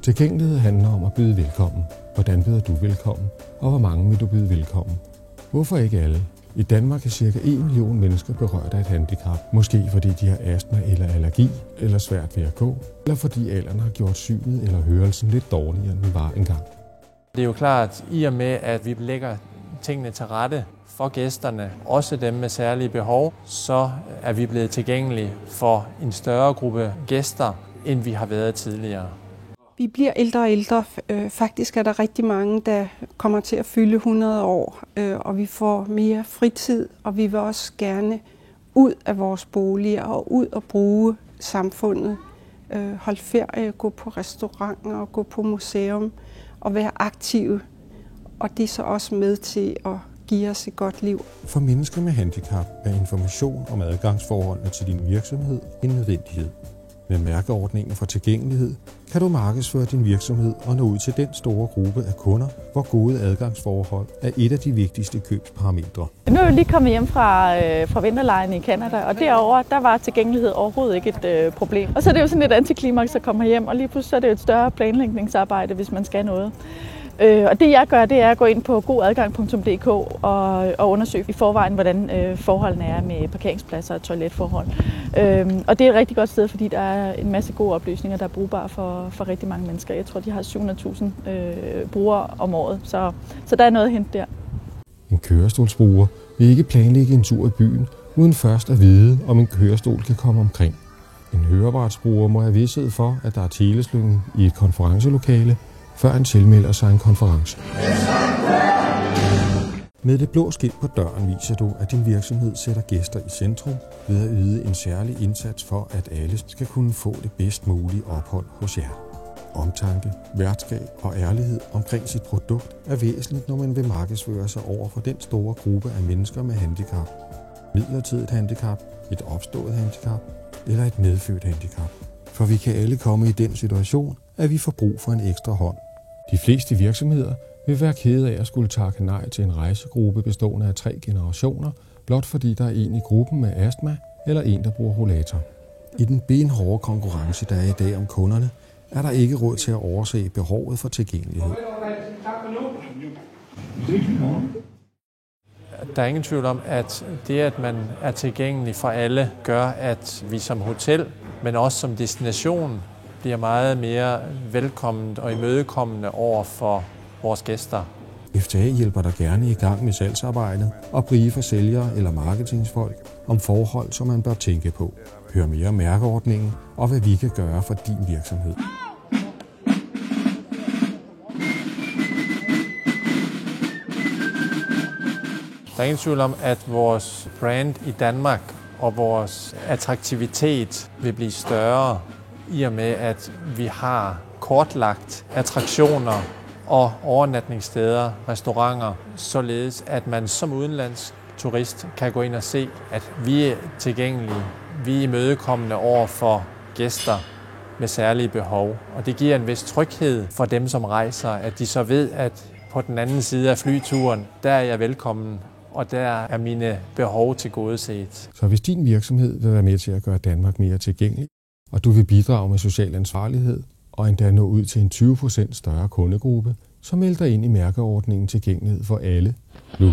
Tilgængelighed handler om at byde velkommen. Hvordan byder du velkommen? Og hvor mange vil du byde velkommen? Hvorfor ikke alle? I Danmark er ca. 1 million mennesker berørt af et handicap. Måske fordi de har astma eller allergi, eller svært ved at gå, eller fordi alderen har gjort synet eller hørelsen lidt dårligere, end den var engang. Det er jo klart, i og med at vi lægger tingene til rette for gæsterne, også dem med særlige behov, så er vi blevet tilgængelige for en større gruppe gæster, end vi har været tidligere. Vi bliver ældre og ældre. Faktisk er der rigtig mange, der kommer til at fylde 100 år, og vi får mere fritid, og vi vil også gerne ud af vores boliger og ud og bruge samfundet. Holde ferie, gå på restauranter og gå på museum og være aktive. Og det er så også med til at give os et godt liv. For mennesker med handicap er information om adgangsforholdene til din virksomhed en nødvendighed. Med mærkeordningen for tilgængelighed kan du markedsføre din virksomhed og nå ud til den store gruppe af kunder, hvor gode adgangsforhold er et af de vigtigste købsparametre. Nu er vi lige kommet hjem fra vinterlejren i Canada, og derovre der var tilgængelighed overhovedet ikke et problem. Og så er det jo sådan et antiklimaks at komme hjem, og lige pludselig er det jo et større planlægningsarbejde, hvis man skal noget. Og det jeg gør, det er at gå ind på godadgang.dk og undersøge i forvejen, hvordan forholdene er med parkeringspladser og toiletforhold. Og det er et rigtig godt sted, fordi der er en masse gode oplysninger, der er brugbare for rigtig mange mennesker. Jeg tror, de har 700.000 brugere om året, så der er noget at hente der. En kørestolsbruger vil ikke planlægge en tur i byen, uden først at vide, om en kørestol kan komme omkring. En høreapparatsbruger må have vished for, at der er teleslyngen i et konferencelokale, før han tilmelder sig en konference. Med det blå skilt på døren viser du, at din virksomhed sætter gæster i centrum ved at yde en særlig indsats for, at alle skal kunne få det bedst mulige ophold hos jer. Omtanke, værtskab og ærlighed omkring sit produkt er væsentligt, når man vil markedsføre sig over for den store gruppe af mennesker med handicap. Midlertidigt handicap, et opstået handicap eller et medfødt handicap. For vi kan alle komme i den situation, at vi får brug for en ekstra hånd. De fleste virksomheder vil være kede af at skulle takke nej til en rejsegruppe bestående af 3 generationer, blot fordi der er en i gruppen med astma eller en, der bruger rollator. I den benhårde konkurrence, der er i dag om kunderne, er der ikke råd til at overse behovet for tilgængelighed. Der er ingen tvivl om, at det, at man er tilgængelig for alle, gør, at vi som hotel, men også som destination, bliver meget mere velkomment og imødekommende over for vores gæster. FTA hjælper dig gerne i gang med salgsarbejdet og briefer sælgere eller marketingsfolk om forhold, som man bør tænke på. Hør mere om mærkeordningen og hvad vi kan gøre for din virksomhed. Der er ingen tvivl om, at vores brand i Danmark og vores attraktivitet vil blive større, i og med at vi har kortlagt attraktioner og overnatningssteder, restauranter, således at man som udenlandsk turist kan gå ind og se, at vi er tilgængelige, vi er imødekommende over for gæster med særlige behov. Og det giver en vis tryghed for dem, som rejser, at de så ved, at på den anden side af flyturen, der er jeg velkommen, og der er mine behov tilgodeset. Så hvis din virksomhed vil være med til at gøre Danmark mere tilgængelig, og du vil bidrage med social ansvarlighed, og endda nå ud til en 20% større kundegruppe, så meld dig ind i mærkeordningen Tilgængelighed for alle nu.